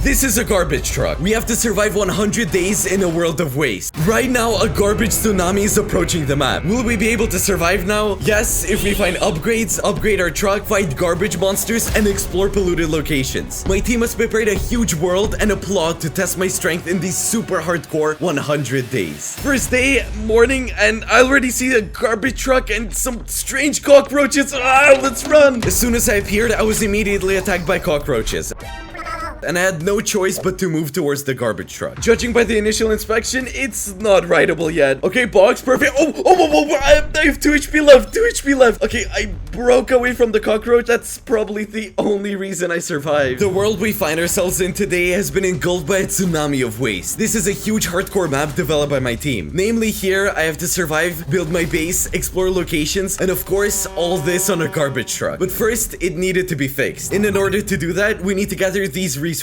This is a garbage truck. We have to survive 100 days in a world of waste. Right now, a garbage tsunami is approaching the map. Will we be able to survive now? Yes, if we find upgrades, upgrade our truck, fight garbage monsters, and explore polluted locations. My team has prepared a huge world and a plot to test my strength in these super hardcore 100 days. First day, morning, and I already see a garbage truck and some strange cockroaches. Let's run! As soon as I appeared, I was immediately attacked by cockroaches. And I had no choice but to move towards the garbage truck. Judging by the initial inspection, it's not rideable yet. Okay, box, perfect. I have 2 HP left, 2 HP left. Okay, I broke away from the cockroach. That's probably the only reason I survived. The world we find ourselves in today has been engulfed by a tsunami of waste. This is a huge hardcore map developed by my team. Namely, here, I have to survive, build my base, explore locations, and of course, all this on a garbage truck. But first, it needed to be fixed. And in order to do that, we need to gather these resources.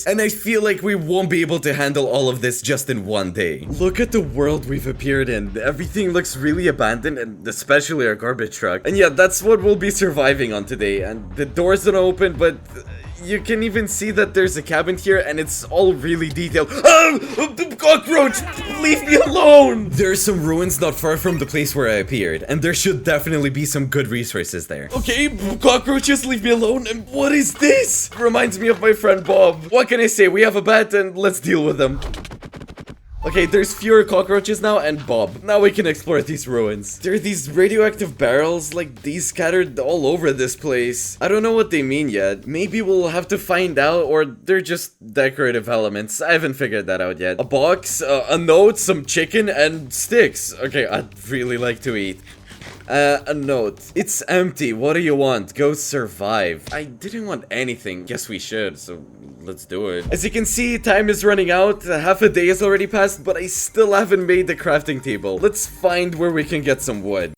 And I feel like we won't be able to handle all of this just in one day. Look at the world we've appeared in. Everything looks really abandoned, and especially our garbage truck. And yeah, that's what we'll be surviving on today. And the doors don't open, but you can even see that there's a cabin here, and it's all really detailed. The cockroach! Leave me alone! There are some ruins not far from the place where I appeared, and there should definitely be some good resources there. Okay, cockroaches, leave me alone. And what is this? Reminds me of my friend Bob. What can I say? We have a bat, and let's deal with them. Okay, there's fewer cockroaches now, and Bob. Now we can explore these ruins. There are these radioactive barrels, like these scattered all over this place. I don't know what they mean yet. Maybe we'll have to find out, or they're just decorative elements. I haven't figured that out yet. A box, a note, some chicken, and sticks. Okay, I'd really like to eat. A note. It's empty. What do you want? Go survive. I didn't want anything. Guess we should, so let's do it. As you can see, time is running out. Half a day has already passed, but I still haven't made the crafting table. Let's find where we can get some wood.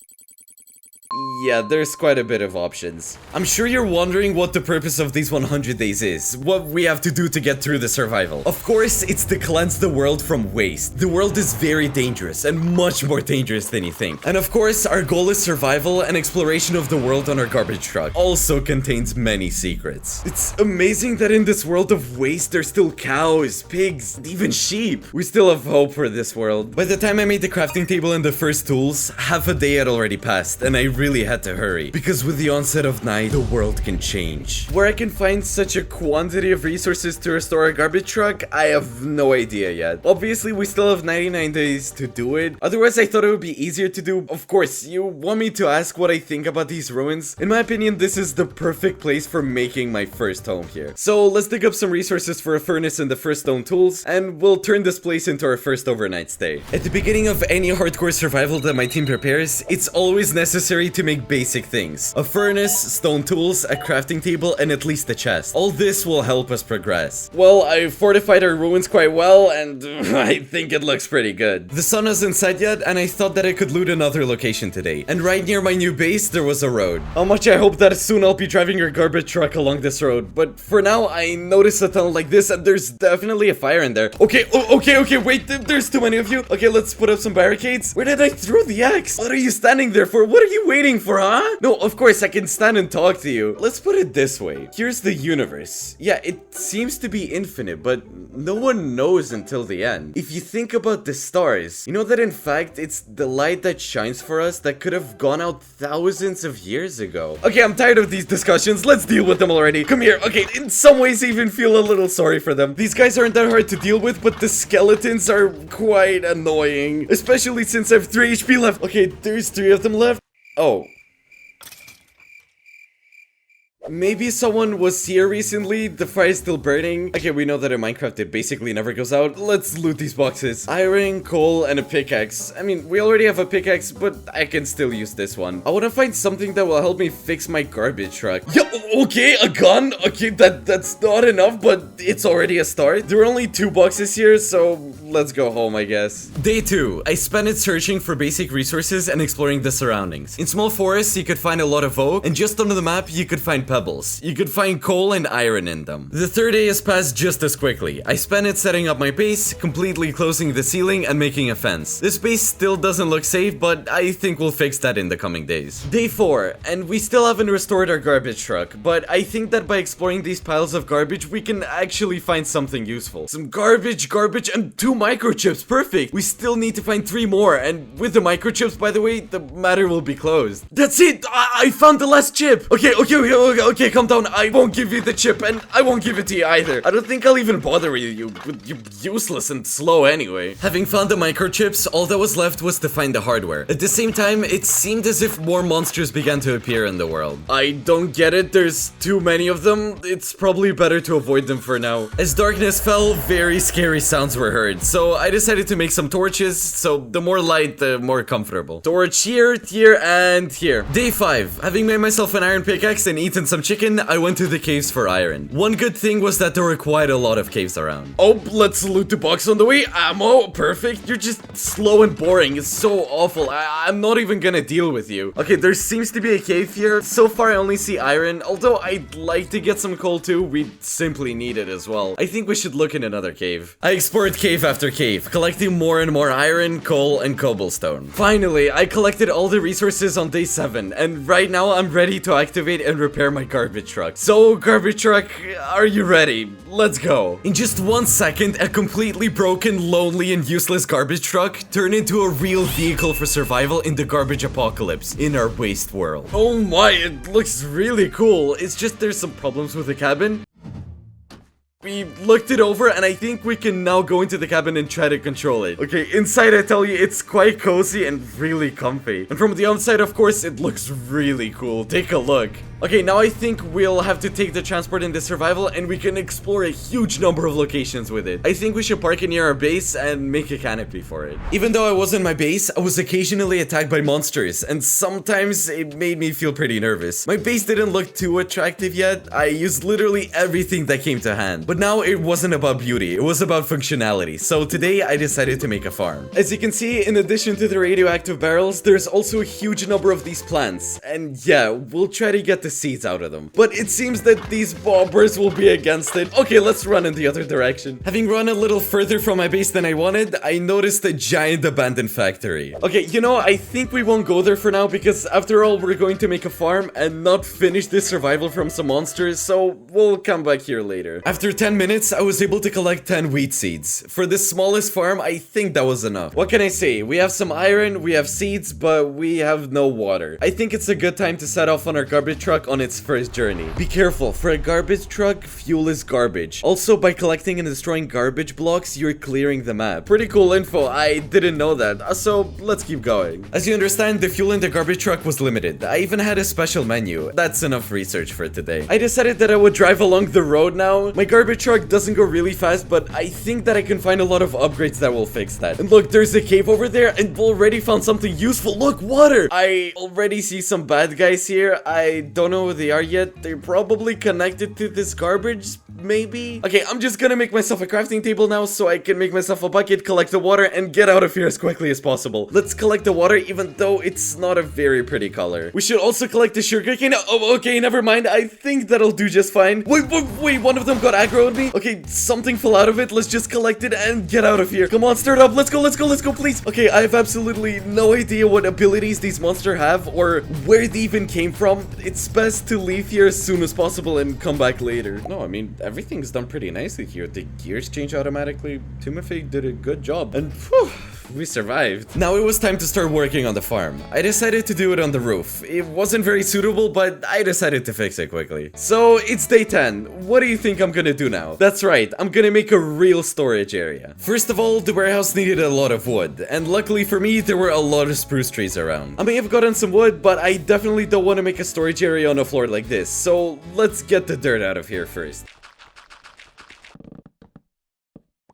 Yeah, there's quite a bit of options. I'm sure you're wondering what the purpose of these 100 days is. What we have to do to get through the survival. Of course, it's to cleanse the world from waste. The world is very dangerous and much more dangerous than you think. And of course, our goal is survival and exploration of the world on our garbage truck. Also contains many secrets. It's amazing that in this world of waste, there's still cows, pigs, even sheep. We still have hope for this world. By the time I made the crafting table and the first tools, half a day had already passed, and I really had to hurry, because with the onset of night, the world can change. Where I can find such a quantity of resources to restore a garbage truck, I have no idea yet. Obviously, we still have 99 days to do it. Otherwise, I thought it would be easier to do. Of course, you want me to ask what I think about these ruins? In my opinion, this is the perfect place for making my first home here. So let's dig up some resources for a furnace and the first stone tools, and we'll turn this place into our first overnight stay. At the beginning of any hardcore survival that my team prepares, it's always necessary to make basic things. A furnace, stone tools, a crafting table, and at least a chest. All this will help us progress. Well, I fortified our ruins quite well, and I think it looks pretty good. The sun hasn't set yet, and I thought that I could loot another location today. And right near my new base, there was a road. How much I hope that soon I'll be driving your garbage truck along this road. But for now, I noticed a tunnel like this, and there's definitely a fire in there. Okay, okay, wait, there's too many of you. Okay, let's put up some barricades. Where did I throw the axe? What are you standing there for? What are you waiting for, huh? No, of course, I can stand and talk to you. Let's put it this way. Here's the universe. Yeah, it seems to be infinite, but no one knows until the end. If you think about the stars, you know that in fact, it's the light that shines for us that could have gone out thousands of years ago. Okay, I'm tired of these discussions. Let's deal with them already. Come here. Okay, in some ways, I even feel a little sorry for them. These guys aren't that hard to deal with, but the skeletons are quite annoying. Especially since I have 3 HP left. Okay, there's 3 of them left. Oh. Maybe someone was here recently. The fire is still burning. Okay, we know that in Minecraft it basically never goes out. Let's loot these boxes. Iron, coal, and a pickaxe. I mean, we already have a pickaxe, but I can still use this one. I want to find something that will help me fix my garbage truck. Yeah, okay, a gun. Okay, that's not enough, but it's already a start. There are only 2 boxes here, so let's go home, I guess. Day 2. I spent it searching for basic resources and exploring the surroundings. In small forests, you could find a lot of oak, and just under the map, you could find pebbles. You could find coal and iron in them. The third day has passed just as quickly. I spent it setting up my base, completely closing the ceiling and making a fence. This base still doesn't look safe, but I think we'll fix that in the coming days. Day 4, and we still haven't restored our garbage truck, but I think that by exploring these piles of garbage, we can actually find something useful. Some garbage, and 2 microchips, perfect! We still need to find 3 more, and with the microchips, by the way, the matter will be closed. That's it! I found the last chip! Okay, calm down. I won't give you the chip, and I won't give it to you either. I don't think I'll even bother you. You're useless and slow anyway. Having found the microchips, all that was left was to find the hardware. At the same time, it seemed as if more monsters began to appear in the world. I don't get it, there's too many of them. It's probably better to avoid them for now. As darkness fell, very scary sounds were heard, so I decided to make some torches, so the more light, the more comfortable. Torch here, and here. Day 5. Having made myself an iron pickaxe and eaten some chicken, I went to the caves for iron. One good thing was that there were quite a lot of caves around. Oh, let's loot the box on the way. Ammo, perfect. You're just slow and boring. It's so awful. I'm not even gonna deal with you. Okay, there seems to be a cave here. So far, I only see iron, although I'd like to get some coal too. We simply need it as well. I think we should look in another cave. I explored cave after cave, collecting more and more iron, coal, and cobblestone. Finally, I collected all the resources on day 7, and right now I'm ready to activate and repair my garbage truck. So, garbage truck, are you ready? Let's go. In just 1 second, a completely broken, lonely, and useless garbage truck turned into a real vehicle for survival in the garbage apocalypse in our waste world. Oh my, it looks really cool. It's just there's some problems with the cabin. We looked it over, and I think we can now go into the cabin and try to control it. Okay, inside I tell you, it's quite cozy and really comfy. And from the outside, of course, it looks really cool. Take a look. Okay, now I think we'll have to take the transport into survival, and we can explore a huge number of locations with it. I think we should park it near our base and make a canopy for it. Even though I was in my base, I was occasionally attacked by monsters, and sometimes it made me feel pretty nervous. My base didn't look too attractive yet. I used literally everything that came to hand. But now it wasn't about beauty, it was about functionality. So today I decided to make a farm. As you can see, in addition to the radioactive barrels, there's also a huge number of these plants. And yeah, we'll try to get the seeds out of them. But it seems that these bobbers will be against it. Okay, let's run in the other direction. Having run a little further from my base than I wanted, I noticed a giant abandoned factory. Okay, you know, I think we won't go there for now because after all, we're going to make a farm and not finish this survival from some monsters, so we'll come back here later. After 10 minutes, I was able to collect 10 wheat seeds. For this smallest farm, I think that was enough. What can I say? We have some iron, we have seeds, but we have no water. I think it's a good time to set off on our garbage truck on its first journey. Be careful, for a garbage truck, fuel is garbage. Also, by collecting and destroying garbage blocks, you're clearing the map. Pretty cool info, I didn't know that. So, let's keep going. As you understand, the fuel in the garbage truck was limited. I even had a special menu. That's enough research for today. I decided that I would drive along the road now. My garbage truck doesn't go really fast, but I think that I can find a lot of upgrades that will fix that. And look, there's a cave over there, and we've already found something useful. Look, water! I already see some bad guys here. I don't know who they are yet. They're probably connected to this garbage, maybe? Okay, I'm just gonna make myself a crafting table now so I can make myself a bucket, collect the water, and get out of here as quickly as possible. Let's collect the water, even though it's not a very pretty color. We should also collect the sugarcane. Oh, okay, never mind. I think that'll do just fine. Wait, one of them got aggro at me. Okay, something fell out of it. Let's just collect it and get out of here. Come on, start up. Let's go, please. Okay, I have absolutely no idea what abilities these monsters have or where they even came from. It's best to leave here as soon as possible and come back later. No, I mean, everything's done pretty nicely here. The gears change automatically. Timothy did a good job. And whew, we survived. Now it was time to start working on the farm. I decided to do it on the roof. It wasn't very suitable, but I decided to fix it quickly. So it's day 10. What do you think I'm gonna do now? That's right, I'm gonna make a real storage area. First of all, the warehouse needed a lot of wood, and luckily for me, there were a lot of spruce trees around. I may have gotten some wood, but I definitely don't want to make a storage area on a floor like this, so let's get the dirt out of here first.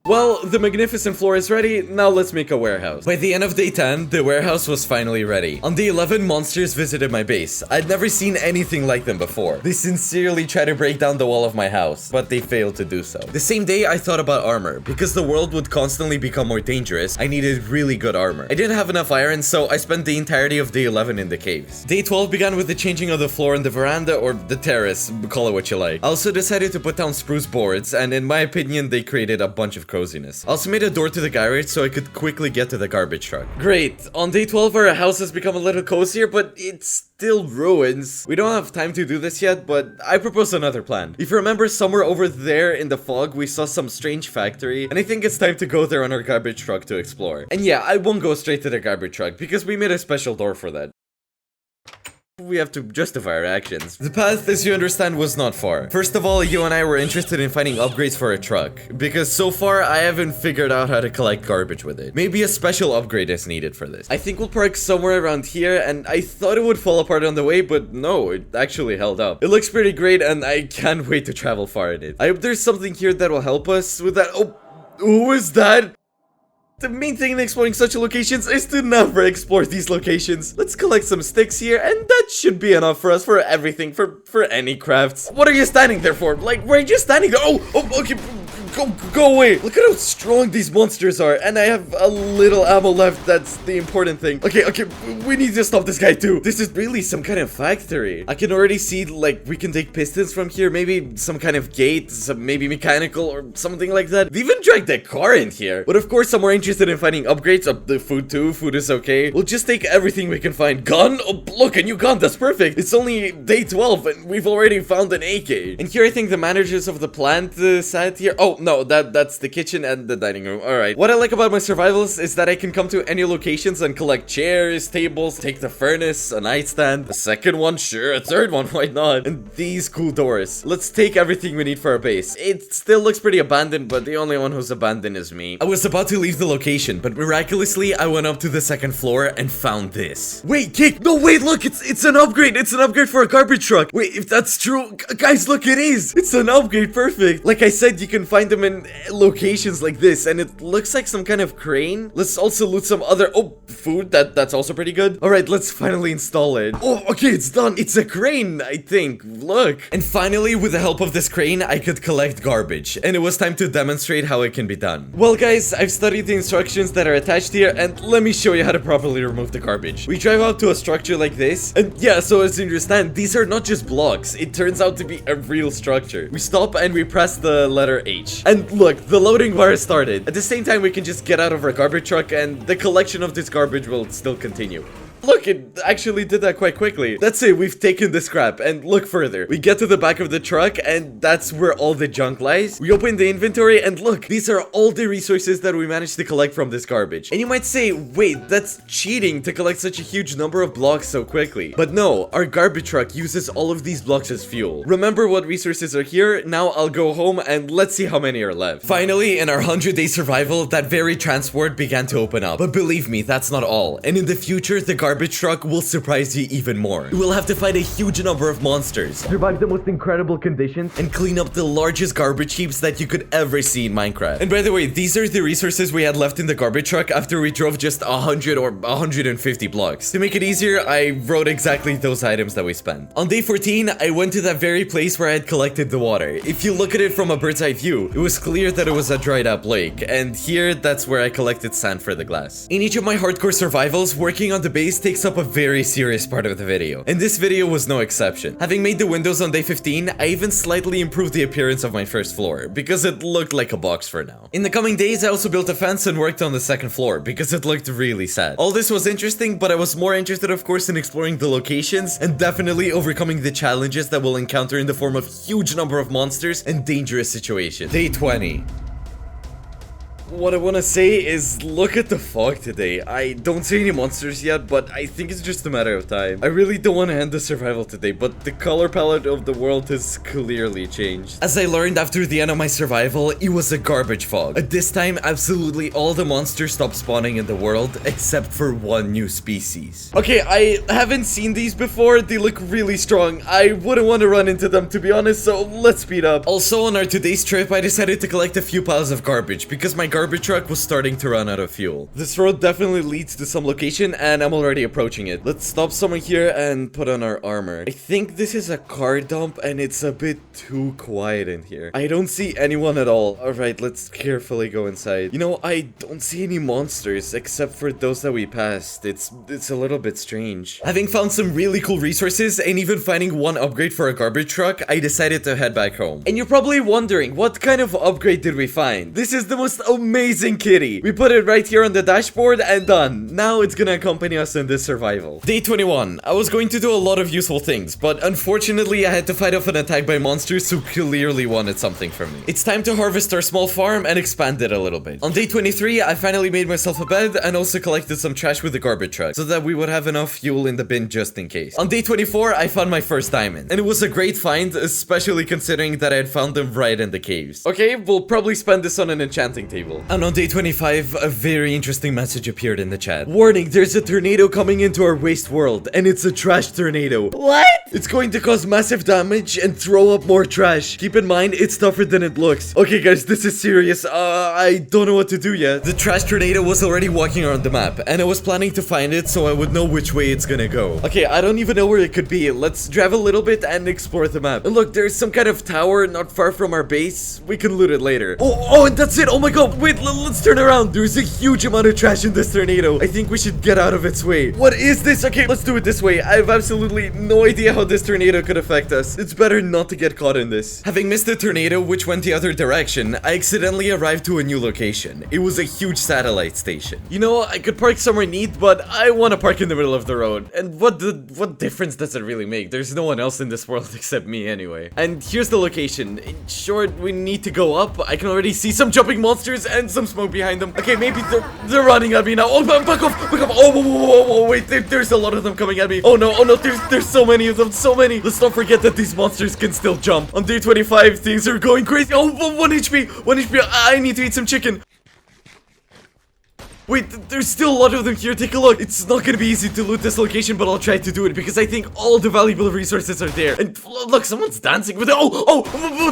Well, the magnificent floor is ready, now let's make a warehouse. By the end of day 10, the warehouse was finally ready. On day 11, monsters visited my base. I'd never seen anything like them before. They sincerely tried to break down the wall of my house, but they failed to do so. The same day, I thought about armor. Because the world would constantly become more dangerous, I needed really good armor. I didn't have enough iron, so I spent the entirety of day 11 in the caves. Day 12 began with the changing of the floor in the veranda, or the terrace, call it what you like. I also decided to put down spruce boards, and in my opinion, they created a bunch of coziness. I also made a door to the garage so I could quickly get to the garbage truck. Great, on day 12 our house has become a little cozier, but it's still ruins. We don't have time to do this yet, but I propose another plan. If you remember, somewhere over there in the fog, we saw some strange factory, and I think it's time to go there on our garbage truck to explore. And yeah, I won't go straight to the garbage truck, because we made a special door for that. We have to justify our actions. The path, as you understand, was not far. First of all, you and I were interested in finding upgrades for a truck, because so far I haven't figured out how to collect garbage with it. Maybe a special upgrade is needed for this. I think we'll park somewhere around here, and I thought it would fall apart on the way, but no, it actually held up. It looks pretty great, and I can't wait to travel far in it. I hope there's something here that will help us with that. Oh, who is that? The main thing in exploring such locations is to never explore these locations. Let's collect some sticks here, and that should be enough for us for everything, for any crafts. What are you standing there for? Like, where are you standing there? Oh, okay. Go away. Look at how strong these monsters are, and I have a little ammo left. That's the important thing. Okay, we need to stop this guy too. This is really some kind of factory. I can already see, like, we can take pistons from here, maybe some kind of gate, maybe mechanical or something like that. They even dragged a car in here. But of course, I'm more interested in finding upgrades. The food too. Food is okay. We'll just take everything we can find. Gun? Oh, look, a new gun. That's perfect. It's only day 12, and we've already found an AK. And here I think the managers of the plant sat here. Oh, no, that's the kitchen and the dining room. Alright. What I like about my survivals is that I can come to any locations and collect chairs, tables, take the furnace, a nightstand, a second one, sure, a third one, why not? And these cool doors. Let's take everything we need for our base. It still looks pretty abandoned, but the only one who's abandoned is me. I was about to leave the location, but miraculously, I went up to the second floor and found this. Wait, Kick! No, wait, look, it's an upgrade. It's an upgrade for a garbage truck. Wait, if that's true, guys, look, it is. It's an upgrade, perfect. Like I said, you can find them in locations like this, and it looks like some kind of crane. Let's also loot some other food. That's also pretty good. All right, let's finally install it. Oh, okay, it's done. It's a crane, I think. Look. And finally, with the help of this crane, I could collect garbage, and it was time to demonstrate how it can be done. Well, guys, I've studied the instructions that are attached here, and let me show you how to properly remove the garbage. We drive out to a structure like this, and yeah, so as you understand, these are not just blocks. It turns out to be a real structure. We stop and we press the letter H, and look, the loading bar started. At the same time, we can just get out of our garbage truck, and the collection of this garbage will still continue. Look, it actually did that quite quickly. That's it, we've taken the scrap, and look further. We get to the back of the truck, and that's where all the junk lies. We open the inventory, and look, these are all the resources that we managed to collect from this garbage. And you might say, wait, that's cheating to collect such a huge number of blocks so quickly. But no, our garbage truck uses all of these blocks as fuel. Remember what resources are here? Now I'll go home, and let's see how many are left. Finally, in our 100-day survival, that very transport began to open up. But believe me, that's not all. And in the future, the garbage truck will surprise you even more. We'll have to fight a huge number of monsters, survive the most incredible conditions, and clean up the largest garbage heaps that you could ever see in Minecraft. And by the way, these are the resources we had left in the garbage truck after we drove just 100 or 150 blocks. To make it easier, I wrote exactly those items that we spent. On day 14, I went to that very place where I had collected the water. If you look at it from a bird's eye view, it was clear that it was a dried up lake, and here, that's where I collected sand for the glass. In each of my hardcore survivals, working on the base takes up a very serious part of the video, and this video was no exception. Having made the windows on day 15, I even slightly improved the appearance of my first floor, because it looked like a box for now. In the coming days, I also built a fence and worked on the second floor, because it looked really sad. All this was interesting, but I was more interested, of course, in exploring the locations, and definitely overcoming the challenges that we'll encounter in the form of huge number of monsters and dangerous situations. Day 20. what I want to say is look at the fog today. I don't see any monsters yet, but I think it's just a matter of time. I really don't want to end the survival today, but the color palette of the world has clearly changed. As I learned after the end of my survival, it was a garbage fog. At this time, absolutely all the monsters stopped spawning in the world, except for one new species. Okay, I haven't seen these before. They look really strong. I wouldn't want to run into them, to be honest, so let's speed up. Also, on our today's trip, I decided to collect a few piles of garbage because my garbage truck was starting to run out of fuel. This road definitely leads to some location, and I'm already approaching it. Let's stop somewhere here and put on our armor. I think this is a car dump, and it's a bit too quiet in here. I don't see anyone at all. Alright, let's carefully go inside. You know, I don't see any monsters except for those that we passed. It's a little bit strange. Having found some really cool resources and even finding one upgrade for a garbage truck, I decided to head back home. And you're probably wondering, what kind of upgrade did we find? This is the most amazing kitty. We put it right here on the dashboard and done. Now it's gonna accompany us in this survival. Day 21. I was going to do a lot of useful things, but unfortunately I had to fight off an attack by monsters who clearly wanted something from me. It's time to harvest our small farm and expand it a little bit. On day 23, I finally made myself a bed and also collected some trash with the garbage truck so that we would have enough fuel in the bin just in case. On day 24, I found my first diamond, and it was a great find, especially considering that I had found them right in the caves. Okay, we'll probably spend this on an enchanting table. And on day 25, a very interesting message appeared in the chat. Warning, there's a tornado coming into our waste world, and it's a trash tornado. What? It's going to cause massive damage and throw up more trash. Keep in mind, it's tougher than it looks. Okay guys, this is serious. I don't know what to do yet. The trash tornado was already walking around the map, and I was planning to find it so I would know which way it's gonna go. Okay, I don't even know where it could be. Let's drive a little bit and explore the map. And look, there's some kind of tower not far from our base. We can loot it later. Oh, and that's it. Oh my god, wait, let's turn around. There's a huge amount of trash in this tornado. I think we should get out of its way. What is this? Okay, let's do it this way. I have absolutely no idea how this tornado could affect us. It's better not to get caught in this. Having missed the tornado, which went the other direction, I accidentally arrived to a new location. It was a huge satellite station. You know, I could park somewhere neat, but I want to park in the middle of the road. And what difference does it really make? There's no one else in this world except me anyway. And here's the location. In short, we need to go up. I can already see some jumping monsters and some smoke behind them. Okay, maybe they're running at me now. Oh, back off, back off. Oh, whoa, wait, there's a lot of them coming at me. Oh no, there's so many of them, so many. Let's not forget that these monsters can still jump. On day 25, things are going crazy. Oh, 1 HP, 1 HP. I need to eat some chicken. Wait, there's still a lot of them here. Take a look. It's not gonna be easy to loot this location, but I'll try to do it because I think all the valuable resources are there. And look, someone's dancing with it. Oh,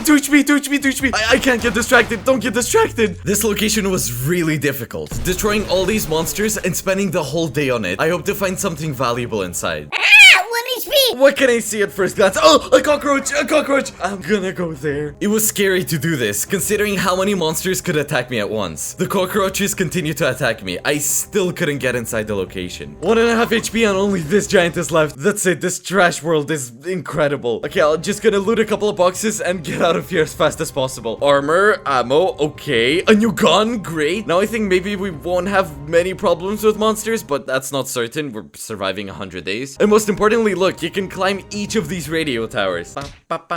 2 HP, 2 HP, 2 HP. I can't get distracted. Don't get distracted. This location was really difficult. Destroying all these monsters and spending the whole day on it. I hope to find something valuable inside. What can I see at first glance? Oh, a cockroach, a cockroach. I'm gonna go there. It was scary to do this, considering how many monsters could attack me at once. The cockroaches continued to attack me. I still couldn't get inside the location. 1.5 HP and only this giant is left. That's it. This trash world is incredible. Okay, I'm just gonna loot a couple of boxes and get out of here as fast as possible. Armor, ammo, okay. A new gun, great. Now I think maybe we won't have many problems with monsters, but that's not certain. We're surviving 100 days. And most importantly, look, you can climb each of these radio towers. Oh,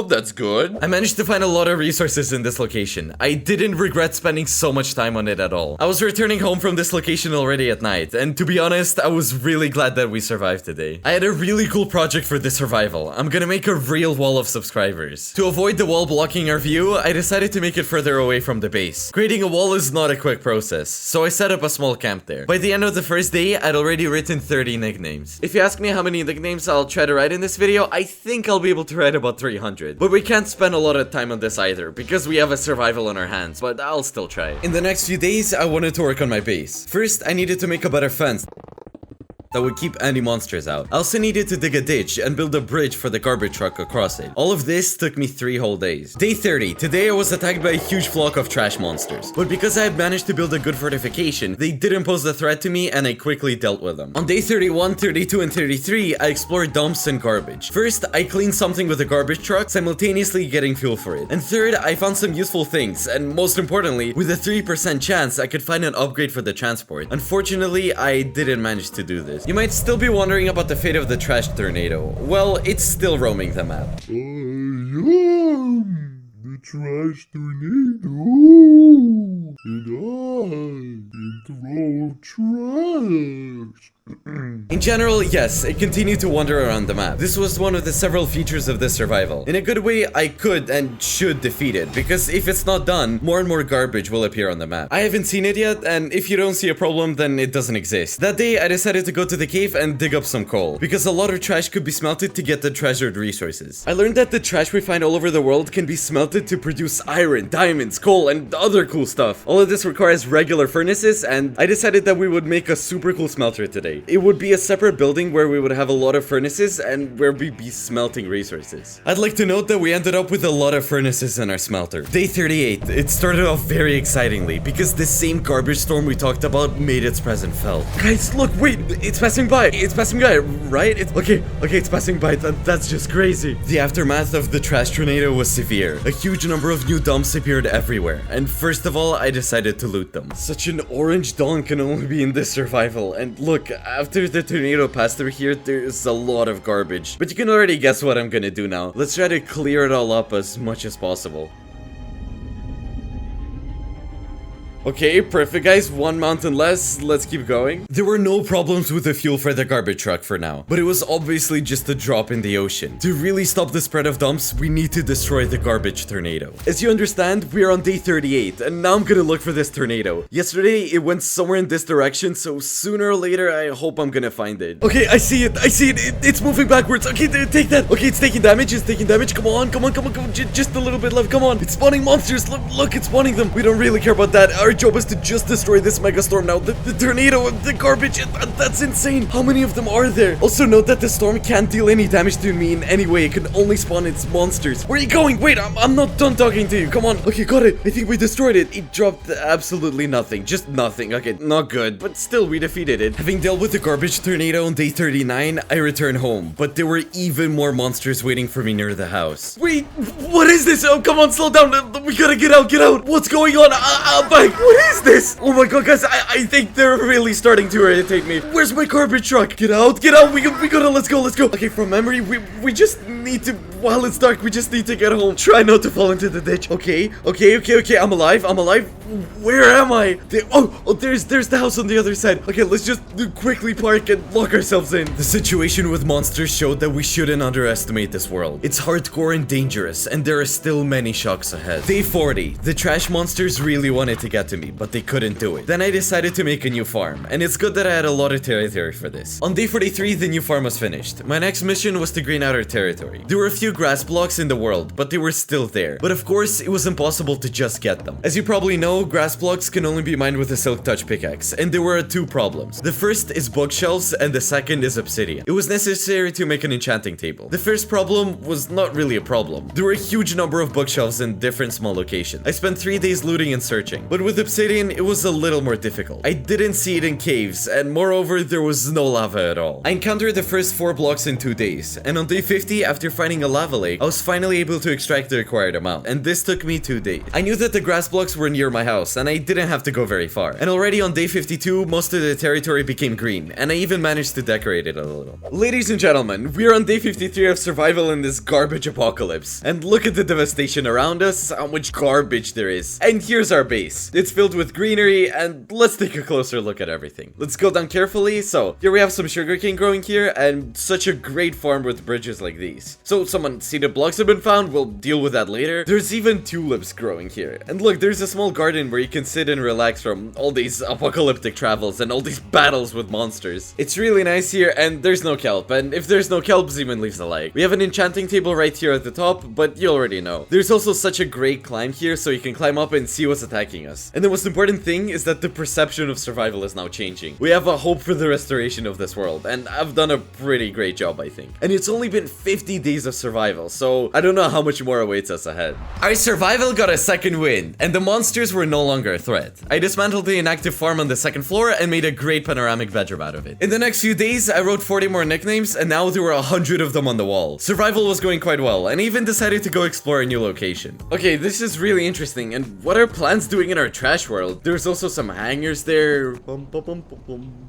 that's good. I managed to find a lot of resources in this location. I didn't regret spending so much time on it at all. I was returning home from this location already at night, and to be honest, I was really glad that we survived today. I had a really cool project for this survival. I'm gonna make a real wall of subscribers. To avoid the wall blocking our view, I decided to make it further away from the base. Creating a wall is not a quick process, so I set up a small camp there. By the end of the first day, I'd already written 30 nicknames. If you ask me how many nicknames I'll try to write in this video, I think I'll be able to write about 300. But we can't spend a lot of time on this either, because we have a survival on our hands, but I'll still try. In the next few days, I wanted to work on my base. First, I needed to make a better fence that would keep any monsters out. I also needed to dig a ditch and build a bridge for the garbage truck across it. All of this took me 3 whole days. Day 30. Today I was attacked by a huge flock of trash monsters. But because I had managed to build a good fortification, they didn't pose a threat to me and I quickly dealt with them. On day 31, 32, and 33, I explored dumps and garbage. First, I cleaned something with a garbage truck, simultaneously getting fuel for it. And third, I found some useful things, and most importantly, with a 3% chance, I could find an upgrade for the transport. Unfortunately, I didn't manage to do this. You might still be wondering about the fate of the trash tornado. Well, it's still roaming the map. The trash tornado, and I throw trash. In general, yes, it continued to wander around the map. This was one of the several features of this survival. In a good way, I could and should defeat it, because if it's not done, more and more garbage will appear on the map. I haven't seen it yet, and if you don't see a problem, then it doesn't exist. That day, I decided to go to the cave and dig up some coal, because a lot of trash could be smelted to get the treasured resources. I learned that the trash we find all over the world can be smelted to produce iron, diamonds, coal, and other cool stuff. All of this requires regular furnaces, and I decided that we would make a super cool smelter today. It would be a separate building where we would have a lot of furnaces and where we'd be smelting resources. I'd like to note that we ended up with a lot of furnaces in our smelter. Day 38, it started off very excitingly because the same garbage storm we talked about made its presence felt. Guys, look, wait, it's passing by. It's passing by, right? Okay, it's passing by. That's just crazy. The aftermath of the trash tornado was severe. A huge number of new dumps appeared everywhere. And first of all, I decided to loot them. Such an orange dawn can only be in this survival. And look, after the tornado passed through here, there's a lot of garbage. But you can already guess what I'm gonna do now. Let's try to clear it all up as much as possible. Okay, perfect guys, one mountain less, let's keep going. There were no problems with the fuel for the garbage truck for now, but it was obviously just a drop in the ocean. To really stop the spread of dumps, we need to destroy the garbage tornado. As you understand, we are on day 38, and now I'm gonna look for this tornado. Yesterday, it went somewhere in this direction, so sooner or later, I hope I'm gonna find it. Okay, I see it, it's moving backwards. Okay, take that. Okay, it's taking damage, come on, just a little bit left, come on. It's spawning monsters, look, it's spawning them. We don't really care about that. Our job is to just destroy this megastorm now. The tornado, the garbage, that's insane. How many of them are there? Also note that the storm can't deal any damage to me in any way. It can only spawn its monsters. Where are you going? Wait, I'm not done talking to you. Come on. Okay, got it. I think we destroyed it. It dropped absolutely nothing. Just nothing. Okay, not good. But still, we defeated it. Having dealt with the garbage tornado on day 39, I returned home. But there were even more monsters waiting for me near the house. Wait, what is this? Oh, come on, slow down. We gotta get out. What's going on? Back. What is this? Oh my god, guys, I think they're really starting to irritate me. Where's my garbage truck? Get out. We gotta, let's go. Okay, from memory, we just need to, while it's dark, we just need to get home. Try not to fall into the ditch. Okay, I'm alive. Where am I? There's the house on the other side. Okay, let's just quickly park and lock ourselves in. The situation with monsters showed that we shouldn't underestimate this world. It's hardcore and dangerous, and there are still many shocks ahead. Day 40, the trash monsters really wanted to get to me, but they couldn't do it. Then I decided to make a new farm, and it's good that I had a lot of territory for this. On day 43, the new farm was finished. My next mission was to green out our territory. There were a few grass blocks in the world, but they were still there. But of course, it was impossible to just get them. As you probably know, grass blocks can only be mined with a silk touch pickaxe, and there were two problems. The first is bookshelves, and the second is obsidian. It was necessary to make an enchanting table. The first problem was not really a problem. There were a huge number of bookshelves in different small locations. I spent 3 days looting and searching, but with obsidian, it was a little more difficult. I didn't see it in caves, and moreover, there was no lava at all. I encountered the first 4 blocks in 2 days, and on day 50, after finding a lava lake, I was finally able to extract the required amount, and this took me 2 days. I knew that the grass blocks were near my house, and I didn't have to go very far. And already on day 52, most of the territory became green, and I even managed to decorate it a little. Ladies and gentlemen, we are on day 53 of survival in this garbage apocalypse, and look at the devastation around us, how much garbage there is. And here's our base. It's filled with greenery, and let's take a closer look at everything. Let's go down carefully. So here we have some sugarcane growing here, and such a great farm with bridges like these. So someone seeded blocks have been found. We'll deal with that later. There's even tulips growing here, and look, there's a small garden where you can sit and relax from all these apocalyptic travels and all these battles with monsters. It's really nice here, and there's no kelp, and if there's no kelp, Zeman leaves a like. We have an enchanting table right here at the top, but you already know. There's also such a great climb here, so you can climb up and see what's attacking us. And the most important thing is that the perception of survival is now changing. We have a hope for the restoration of this world, and I've done a pretty great job, I think. And it's only been 50 days of survival, so I don't know how much more awaits us ahead. Our survival got a second win, and the monsters were no longer a threat. I dismantled the inactive farm on the second floor and made a great panoramic bedroom out of it. In the next few days, I wrote 40 more nicknames, and now there were 100 of them on the wall. Survival was going quite well, and I even decided to go explore a new location. Okay, this is really interesting, and what are plants doing in our trash world? There's also some hangars there.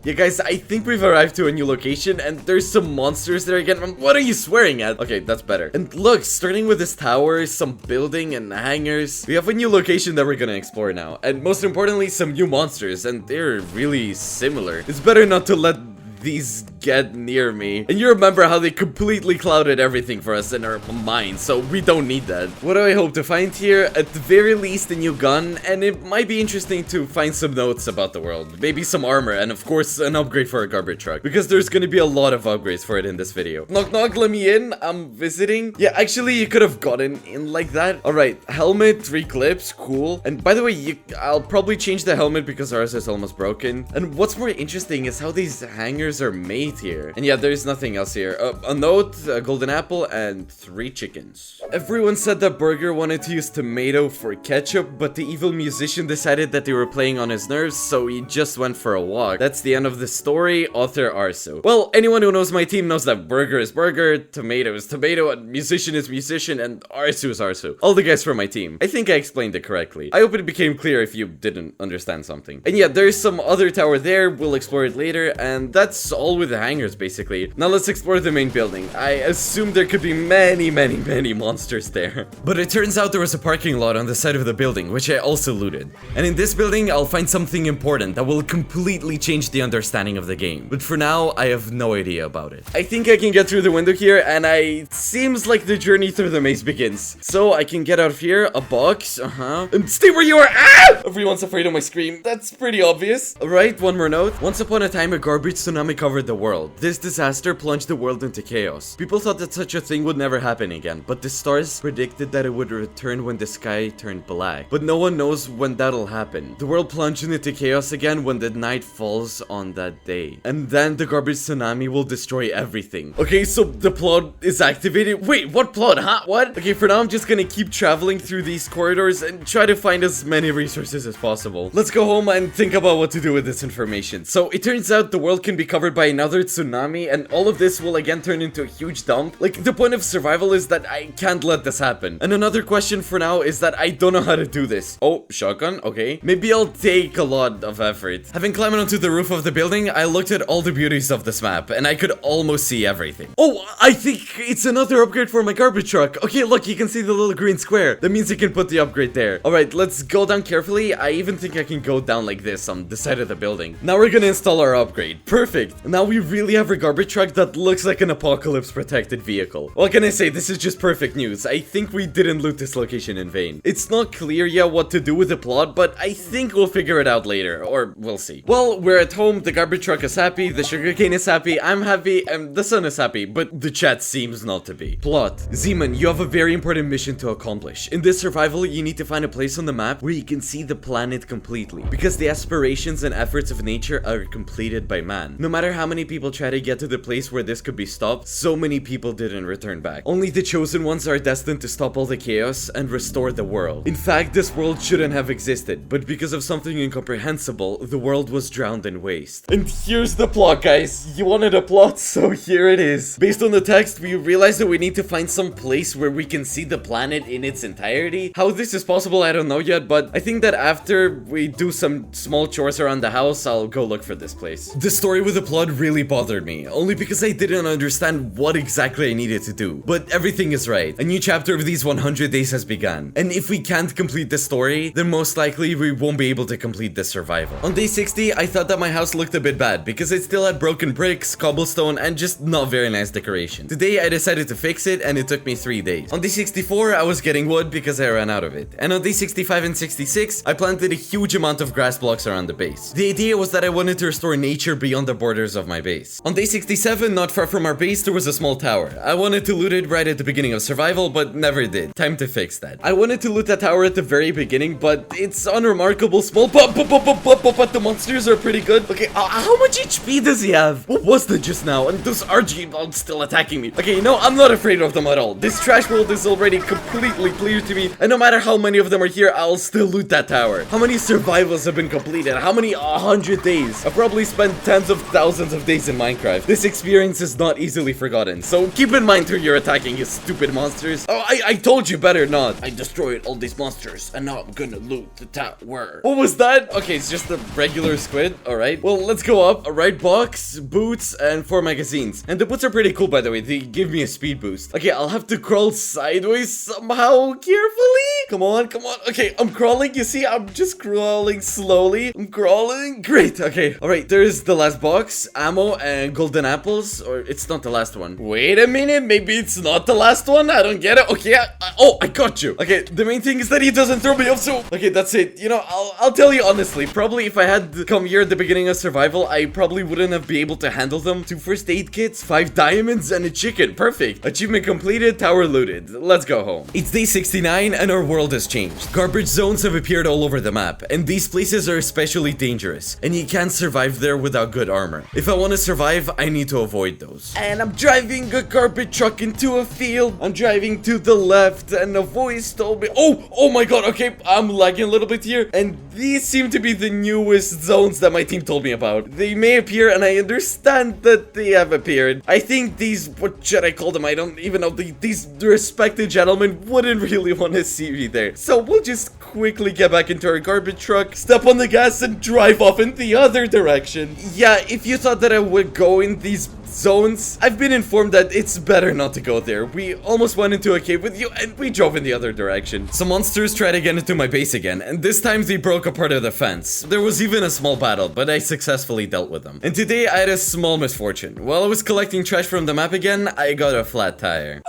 Yeah, guys, I think we've arrived to a new location, and there's some monsters there again. What are you swearing at? Okay, that's better. And look, starting with this tower, some building and hangars, we have a new location that we're gonna explore now. And most importantly, some new monsters, and they're really similar. It's better not to let these get near me. And you remember how they completely clouded everything for us in our minds, so we don't need that. What do I hope to find here? At the very least, a new gun, and it might be interesting to find some notes about the world. Maybe some armor, and of course, an upgrade for a garbage truck, because there's gonna be a lot of upgrades for it in this video. Knock knock, let me in. I'm visiting. Yeah, actually, you could have gotten in like that. Alright, helmet, 3 clips, cool. And by the way, I'll probably change the helmet because ours is almost broken. And what's more interesting is how these hangars are made here. And yeah, there's nothing else here. A note, a golden apple, and 3 chickens. Everyone said that Burger wanted to use tomato for ketchup, but the evil musician decided that they were playing on his nerves, so he just went for a walk. That's the end of the story. Author Arsu. Well, anyone who knows my team knows that Burger is Burger, tomato is tomato, and musician is musician, and Arsu is Arsu. All the guys from my team. I think I explained it correctly. I hope it became clear if you didn't understand something. And yeah, there's some other tower there. We'll explore it later, and that's all with the hangars, basically. Now let's explore the main building. I assume there could be many monsters there. But it turns out there was a parking lot on the side of the building, which I also looted. And in this building, I'll find something important that will completely change the understanding of the game. But for now, I have no idea about it. I think I can get through the window here, and it seems like the journey through the maze begins. So I can get out of here, a box, and stay where you are. Ah! Everyone's afraid of my scream. That's pretty obvious. Alright, one more note. Once upon a time, a garbage tsunami covered the world. This disaster plunged the world into chaos. People thought that such a thing would never happen again, but the stars predicted that it would return when the sky turned black. But no one knows when that'll happen. The world plunged into chaos again when the night falls on that day. And then the garbage tsunami will destroy everything. Okay, so the plot is activated. Wait, what plot, huh? What? Okay, for now I'm just gonna keep traveling through these corridors and try to find as many resources as possible. Let's go home and think about what to do with this information. So it turns out the world can be covered by another tsunami, and all of this will again turn into a huge dump. Like, the point of survival is that I can't let this happen. And another question for now is that I don't know how to do this. Oh, shotgun, okay. Maybe I'll take a lot of effort. Having climbed onto the roof of the building, I looked at all the beauties of this map, and I could almost see everything. Oh, I think it's another upgrade for my garbage truck. Okay, look, you can see the little green square. That means you can put the upgrade there. Alright, let's go down carefully. I even think I can go down like this on the side of the building. Now we're gonna install our upgrade. Perfect. Now we really have a garbage truck that looks like an apocalypse protected vehicle. What can I say? This is just perfect news. I think we didn't loot this location in vain. It's not clear yet what to do with the plot, but I think we'll figure it out later, or we'll see. Well, we're at home, the garbage truck is happy, the sugarcane is happy, I'm happy, and the sun is happy, but the chat seems not to be. Plot. Zeman, you have a very important mission to accomplish. In this survival, you need to find a place on the map where you can see the planet completely, because the aspirations and efforts of nature are completed by man. No matter how many people try to get to the place where this could be stopped, so many people didn't return back. Only the chosen ones are destined to stop all the chaos and restore the world. In fact, this world shouldn't have existed, but because of something incomprehensible, the world was drowned in waste. And here's the plot, guys. You wanted a plot, so here it is. Based on the text, we realized that we need to find some place where we can see the planet in its entirety. How this is possible, I don't know yet, but I think that after we do some small chores around the house, I'll go look for this place. The story with the plot really bothered me, only because I didn't understand what exactly I needed to do. But everything is right. A new chapter of these 100 days has begun. And if we can't complete the story, then most likely we won't be able to complete the survival. On day 60, I thought that my house looked a bit bad because it still had broken bricks, cobblestone, and just not very nice decoration. Today, I decided to fix it, and it took me 3 days. On day 64, I was getting wood because I ran out of it. And on day 65 and 66, I planted a huge amount of grass blocks around the base. The idea was that I wanted to restore nature beyond the borders of my base. On day 67, not far from our base, there was a small tower. I wanted to loot it right at the beginning of survival, but never did. Time to fix that. I wanted to loot that tower at the very beginning, but it's unremarkable small, but the monsters are pretty good. Okay, how much HP does he have? What was that just now? And those RG are still attacking me. Okay, no, I'm not afraid of them at all. This trash world is already completely clear to me, and no matter how many of them are here, I'll still loot that tower. How many survivals have been completed? How many 100 days? I've probably spent tens of thousands thousands of days in Minecraft. This experience is not easily forgotten, so keep in mind who you're attacking, you stupid monsters. Oh, I told you better not. I destroyed all these monsters, and now I'm gonna loot the tower. What was that? Okay, it's just a regular squid. All right, well, let's go up. All right, box, boots, and 4 magazines. And the boots are pretty cool, by the way. They give me a speed boost. Okay, I'll have to crawl sideways somehow, carefully. Come on, come on. Okay, I'm crawling. You see, I'm just crawling slowly. I'm crawling. Great. Okay, all right, there's the last box, ammo, and golden apples. Or it's not the last one. Wait a minute, maybe it's not the last one. I don't get it. Okay, oh, I got you. Okay, the main thing is that he doesn't throw me off, so okay, that's it. You know, I'll tell you honestly, probably if I had come here at the beginning of survival, I probably wouldn't have been able to handle them. 2 first aid kits, 5 diamonds, and a chicken. Perfect. Achievement completed, tower looted. Let's go home. It's day 69 and our world has changed. Garbage zones have appeared all over the map, and these places are especially dangerous, and you can't survive there without good armor. If I want to survive, I need to avoid those. And I'm driving a garbage truck into a field. I'm driving to the left, and a voice told me, oh my god, okay, I'm lagging a little bit here, and these seem to be the newest zones that my team told me about. They may appear, and I understand that they have appeared. I think these, what should I call them? I don't even know. These respected gentlemen wouldn't really want to see me there. So we'll just quickly get back into our garbage truck, step on the gas, and drive off in the other direction. Yeah, if you thought that I would go in these zones, I've been informed that it's better not to go there. We almost went into a cave with you, and we drove in the other direction. Some monsters tried to get into my base again, and this time they broke a part of the fence. There was even a small battle, but I successfully dealt with them. And today I had a small misfortune. While I was collecting trash from the map again, I got a flat tire.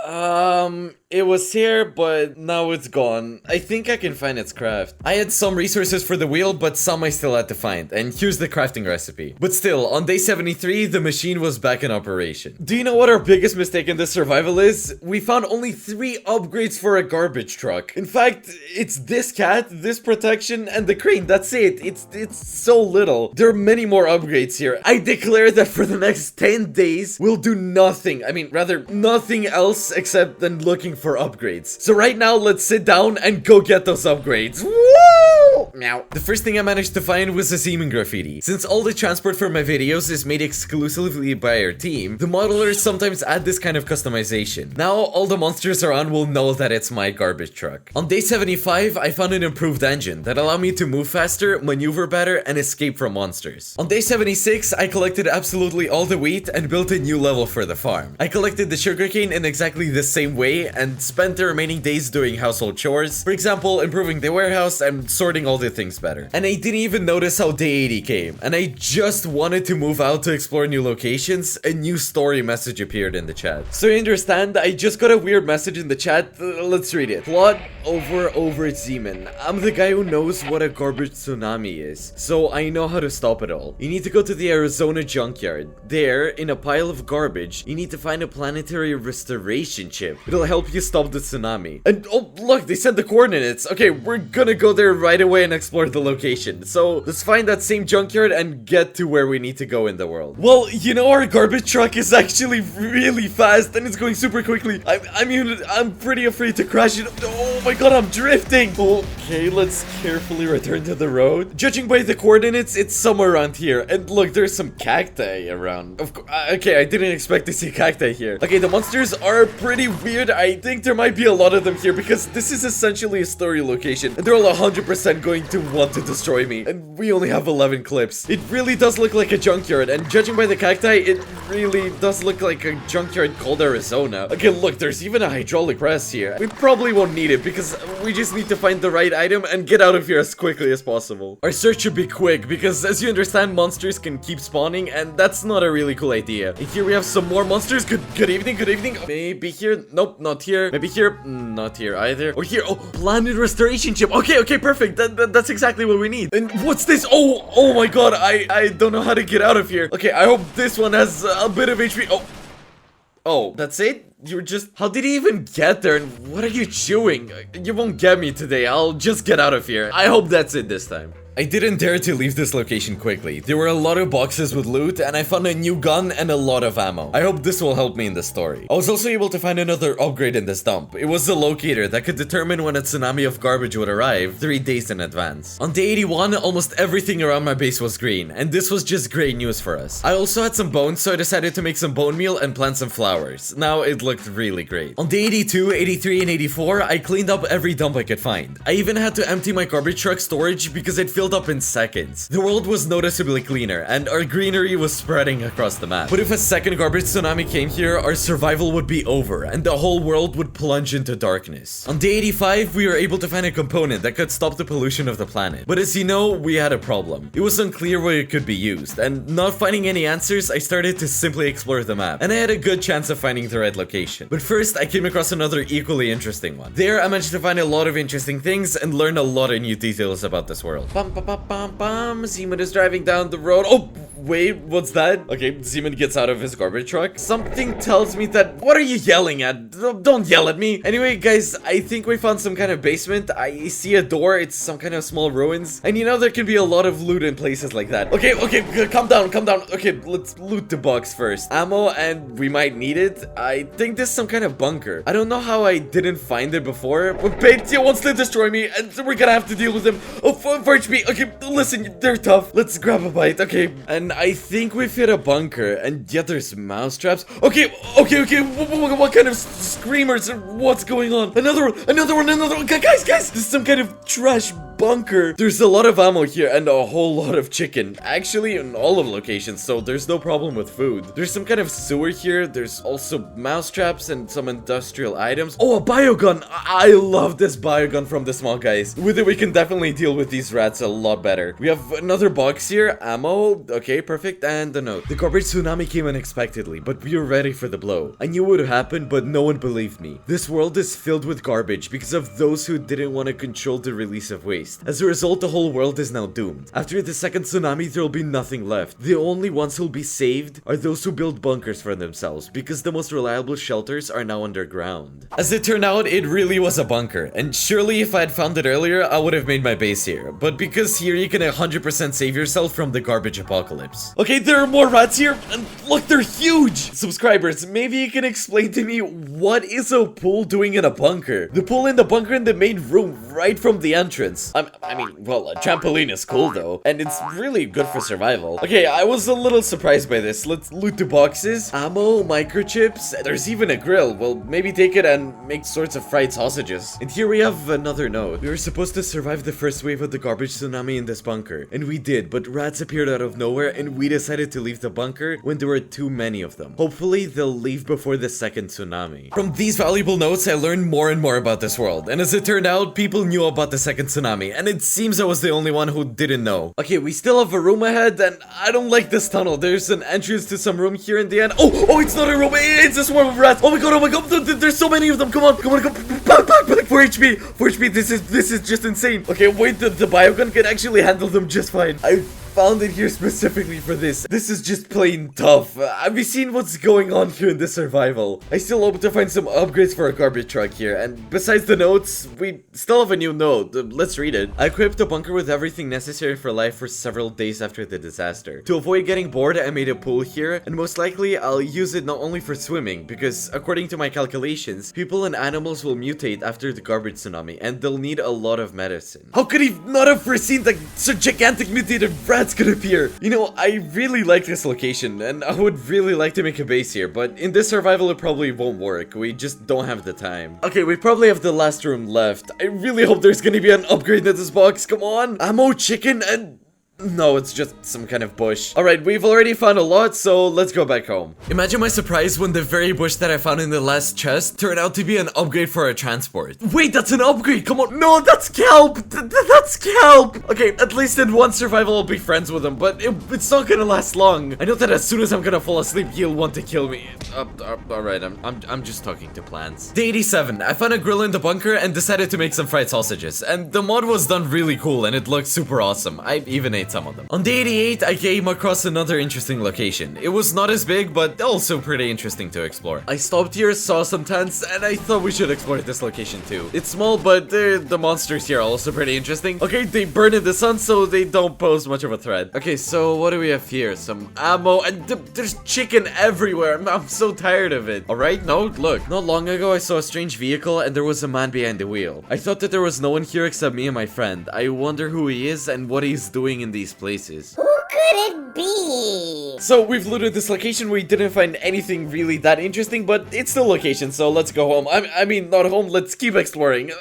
It was here, but now it's gone. I think I can find its craft. I had some resources for the wheel, but some I still had to find, and here's the crafting recipe. But still, on day 73, the machine was back in operation. Do you know what our biggest mistake in this survival is? We found only 3 upgrades for a garbage truck. In fact, it's this cat, this protection, and the crane. That's it. It's so little. There are many more upgrades here. I declare that for the next 10 days, we'll do nothing. I mean, rather, nothing else except than looking for upgrades. So right now, let's sit down and go get those upgrades. Woo! Meow. The first thing I managed to find was a seeming graffiti. Since all the transport for my videos is made exclusively by our team, the modelers sometimes add this kind of customization. Now, all the monsters around will know that it's my garbage truck. On day 75, I found an improved engine that allowed me to move faster, maneuver better, and escape from monsters. On day 76, I collected absolutely all the wheat and built a new level for the farm. I collected the sugarcane in exactly the same way and spent the remaining days doing household chores. For example, improving the warehouse and sorting all the things better. And I didn't even notice how day 80 came. And I just wanted to move out to explore new locations. A new story message appeared in the chat. So you understand, I just got a weird message in the chat. Let's read it. Plot over Zeman. I'm the guy who knows what a garbage tsunami is, so I know how to stop it all. You need to go to the Arizona junkyard. There, in a pile of garbage, you need to find a planetary restoration chip. It'll help you stop the tsunami. And oh, look, they sent the coordinates. Okay, we're gonna go there right away and explore the location. So let's find that same junkyard and get to where we need to go in the world. Well, you know, our garbage truck is actually really fast and it's going super quickly. I mean, I'm pretty afraid to crash it. Oh my god, I'm drifting. Okay, let's carefully return to the road. Judging by the coordinates, it's somewhere around here. And look, there's some cacti around. Of course, okay, I didn't expect to see cacti here. Okay, the monsters are pretty weird. I think there might be a lot of them here because this is essentially a story location. And they're all 100% going to want to destroy me. And we only have 11 clips. It really does look like a junkyard. And judging by the cacti, it really does look like a junkyard called Arizona. Okay, look, there's even a hydraulic press here. We probably won't need it because we just need to find the right item and get out of here as quickly as possible. Our search should be quick because, as you understand, monsters can keep spawning and that's not a really cool idea. And here we have some more monsters. Good evening, good evening. Maybe here. Nope, not here. Maybe here. Not here either. Or here. Oh, planet restoration chip. Okay, perfect. That's exactly what we need. And what's this? Oh my god. I don't know how to get out of here. Okay, I hope this one has a bit of HP. Oh, that's it? You're just... How did he even get there? And what are you chewing? You won't get me today. I'll just get out of here. I hope that's it this time. I didn't dare to leave this location quickly. There were a lot of boxes with loot, and I found a new gun and a lot of ammo. I hope this will help me in the story. I was also able to find another upgrade in this dump. It was a locator that could determine when a tsunami of garbage would arrive 3 days in advance. On day 81, almost everything around my base was green, and this was just great news for us. I also had some bones, so I decided to make some bone meal and plant some flowers. Now it looked really great. On day 82, 83, and 84, I cleaned up every dump I could find. I even had to empty my garbage truck storage because it filled up in seconds. The world was noticeably cleaner, and our greenery was spreading across the map. But if a second garbage tsunami came here, our survival would be over, and the whole world would plunge into darkness. On day 85, we were able to find a component that could stop the pollution of the planet. But as you know, we had a problem. It was unclear where it could be used, and not finding any answers, I started to simply explore the map, and I had a good chance of finding the right location. But first, I came across another equally interesting one. There, I managed to find a lot of interesting things and learn a lot of new details about this world. Bum, bum, bum, bum, bum. Seaman is driving down the road. Oh, wait, what's that? Okay, Seaman gets out of his garbage truck. Something tells me that... What are you yelling at? Don't yell at me. Anyway, guys, I think we found some kind of basement. I see a door. It's some kind of small ruins. And you know, there can be a lot of loot in places like that. Okay, calm down, calm down. Okay, let's loot the box first. Ammo, and we might need it. I think this is some kind of bunker. I don't know how I didn't find it before. But Patia wants to destroy me, and we're gonna have to deal with them. Oh, for HP. Okay, listen, they're tough. Let's grab a bite. Okay, and I think we've hit a bunker, and yet there's mouse traps. Okay. What kind of screamers? What's going on? Another one. Guys, this is some kind of trash bunker. There's a lot of ammo here and a whole lot of chicken. Actually, in all of locations, so there's no problem with food. There's some kind of sewer here. There's also mouse traps and some industrial items. Oh, a biogun. I love this biogun from the small guys. With it, we can definitely deal with these rats a lot better. We have another box here. Ammo. Okay, perfect. And a note. The garbage tsunami came unexpectedly, but we were ready for the blow. I knew it would happen, but no one believed me. This world is filled with garbage because of those who didn't want to control the release of waste. As a result, the whole world is now doomed. After the second tsunami, there will be nothing left. The only ones who'll be saved are those who build bunkers for themselves, because the most reliable shelters are now underground. As it turned out, it really was a bunker, and surely if I had found it earlier, I would have made my base here. But because here you can 100% save yourself from the garbage apocalypse. Okay, there are more rats here, and look, they're huge! Subscribers, maybe you can explain to me what is a pool doing in a bunker? The pool in the bunker in the main room, right from the entrance. I mean, well, a trampoline is cool though, and it's really good for survival. Okay, I was a little surprised by this. Let's loot the boxes. Ammo, microchips, there's even a grill. Well, maybe take it and make sorts of fried sausages. And here we have another note. We were supposed to survive the first wave of the garbage tsunami in this bunker, and we did, but rats appeared out of nowhere, and we decided to leave the bunker when there were too many of them. Hopefully, they'll leave before the second tsunami. From these valuable notes, I learned more and more about this world, and as it turned out, people knew about the second tsunami, and it seems I was the only one who didn't know. Okay, we still have a room ahead, and I don't like this tunnel. There's an entrance to some room here in the end. Oh, it's not a room. It's a swarm of rats. Oh my god. There's so many of them. Come on. Back. 4 HP. This is just insane. Okay, wait, the biogun can actually handle them just fine. I found it here specifically for this. This is just plain tough. Have you seen what's going on here in this survival? I still hope to find some upgrades for a garbage truck here, and besides the notes, we still have a new note. Let's read it. I equipped the bunker with everything necessary for life for several days after the disaster. To avoid getting bored, I made a pool here, and most likely I'll use it not only for swimming, because according to my calculations, people and animals will mutate after the garbage tsunami, and they'll need a lot of medicine. How could he not have foreseen that such gigantic mutated rats could appear? You know, I really like this location, and I would really like to make a base here, but in this survival it probably won't work. We just don't have the time. Okay, we probably have the last room left. I really hope there's gonna be an upgrade in this box. Come on. Ammo, chicken, and... no, it's just some kind of bush. Alright, we've already found a lot, so let's go back home. Imagine my surprise when the very bush that I found in the last chest turned out to be an upgrade for our transport. Wait, that's an upgrade! Come on! No, that's kelp! That's kelp! Okay, at least in one survival I'll be friends with him, but it's not gonna last long. I know that as soon as I'm gonna fall asleep, he'll want to kill me. Alright, I'm just talking to plants. Day 87, I found a grill in the bunker and decided to make some fried sausages, and the mod was done really cool and it looked super awesome. I even ate eliminate some of them. On day 88, I came across another interesting location. It was not as big, but also pretty interesting to explore. I stopped here, saw some tents, and I thought we should explore this location too. It's small, but the monsters here are also pretty interesting. Okay, they burn in the sun, so they don't pose much of a threat. Okay, so what do we have here? Some ammo, and there's chicken everywhere. I'm so tired of it. Alright, no, look. Not long ago, I saw a strange vehicle, and there was a man behind the wheel. I thought that there was no one here except me and my friend. I wonder who he is and what he's doing in these places. Who could it be? So we've looted this location. We didn't find anything really that interesting, but it's still location, so let's go home. I mean, not home. Let's keep exploring.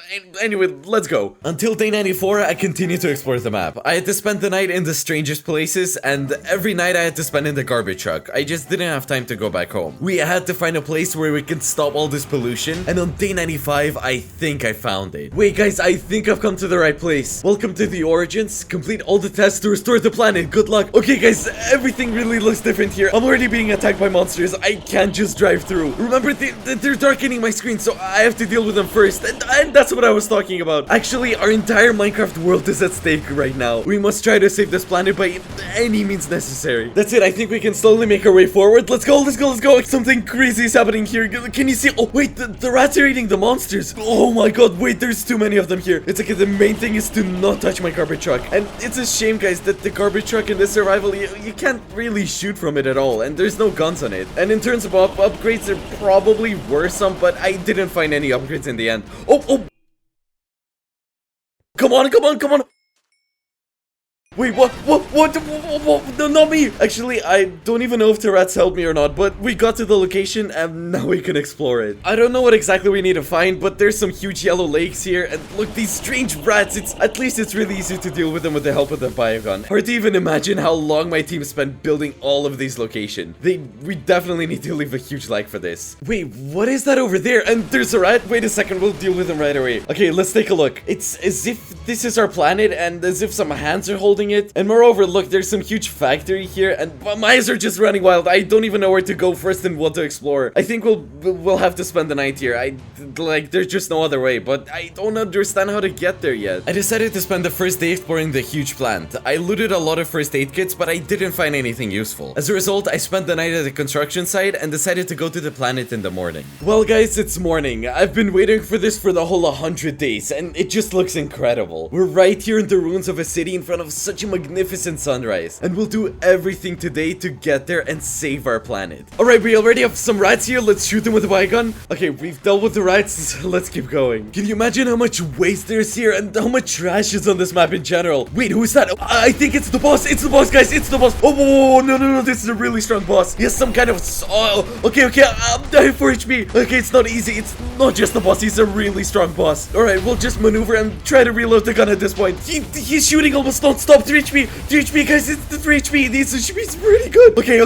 Anyway, let's go. Until day 94, I continued to explore the map. I had to spend the night in the strangest places, and every night I had to spend in the garbage truck. I just didn't have time to go back home. We had to find a place where we can stop all this pollution, and on day 95, I think I found it. Wait, guys, I think I've come to the right place. Welcome to the Origins. Complete all the tests to restore the planet. Good luck. Okay, guys, everything really looks different here. I'm already being attacked by monsters. I can't just drive through. Remember, they're darkening my screen, so I have to deal with them first. And that's what I was talking about. Actually, our entire Minecraft world is at stake right now. We must try to save this planet by any means necessary. That's it. I think we can slowly make our way forward. Let's go, let's go, let's go. Something crazy is happening here. Can you see? Oh, wait, the rats are eating the monsters. Oh my god, wait, there's too many of them here. It's okay, the main thing is to not touch my garbage truck. And it's a shame, guys, that the garbage truck in this survival, you can't really shoot from it at all, and there's no guns on it. And in terms of upgrades, there probably were some, but I didn't find any upgrades in the end. Oh! Come on! Wait, what? No, not me! Actually, I don't even know if the rats helped me or not, but we got to the location and now we can explore it. I don't know what exactly we need to find, but there's some huge yellow lakes here, and look, these strange rats, at least it's really easy to deal with them with the help of the biogun. Hard to even imagine how long my team spent building all of these locations. We definitely need to leave a huge like for this. Wait, what is that over there? And there's a rat? Wait a second, we'll deal with him right away. Okay, let's take a look. It's as if this is our planet and as if some hands are holding it. And moreover, look, there's some huge factory here, and my eyes are just running wild. I don't even know where to go first and what to explore. I think we'll have to spend the night here. There's just no other way, but I don't understand how to get there yet. I decided to spend the first day exploring the huge plant. I looted a lot of first aid kits, but I didn't find anything useful. As a result, I spent the night at the construction site and decided to go to the planet in the morning. Well, guys, it's morning. I've been waiting for this for the whole 100 days, and it just looks incredible. We're right here in the ruins of a city in front of such a magnificent sunrise, and we'll do everything today to get there and save our planet. Alright, we already have some rats here. Let's shoot them with a biogun. Okay, we've dealt with the rats. Let's keep going. Can you imagine how much waste there's here and how much trash is on this map in general? Wait, who is that? I think it's the boss. It's the boss, guys. It's the boss. Oh, whoa, no. This is a really strong boss. He has some kind of... Oh, okay. I'm dying for HP. Okay, it's not easy. It's not just the boss. He's a really strong boss. Alright, we'll just maneuver and try to reload the gun at this point. He's shooting almost non-stop. 3 HP, guys, it's the 3 HP. These HP is pretty good. Okay.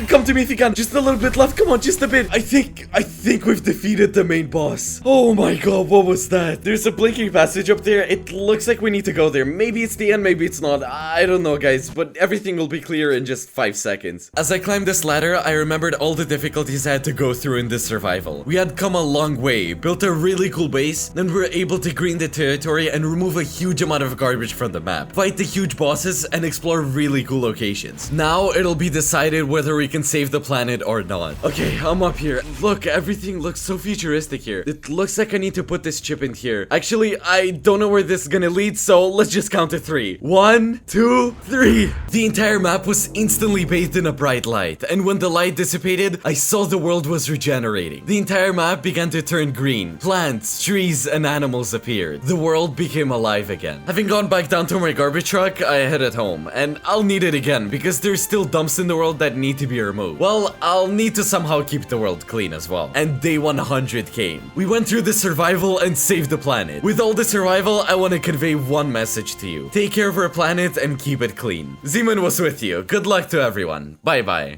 Come to me if you can. Just a little bit left. Come on, just a bit. I think we've defeated the main boss. Oh my god, what was that? There's a blinking passage up there. It looks like we need to go there. Maybe it's the end, maybe it's not. I don't know, guys, but everything will be clear in just 5 seconds. As I climbed this ladder, I remembered all the difficulties I had to go through in this survival. We had come a long way, built a really cool base, then we were able to green the territory and remove a huge amount of garbage from the map, fight the huge bosses, and explore really cool locations. Now it'll be decided whether we can save the planet or not. Okay, I'm up here. Look, everything looks so futuristic here. It looks like I need to put this chip in here. Actually, I don't know where this is gonna lead, so let's just count to 3. 1, 2, 3. The entire map was instantly bathed in a bright light, and when the light dissipated, I saw the world was regenerating. The entire map began to turn green. Plants, trees, and animals appeared. The world became alive again. Having gone back down to my garbage truck, I headed home, and I'll need it again because there's still dumps in the world that need to be removed. Well, I'll need to somehow keep the world clean as well. And day 100 came. We went through the survival and saved the planet. With all the survival, I want to convey one message to you. Take care of our planet and keep it clean. Zeman was with you. Good luck to everyone. Bye bye.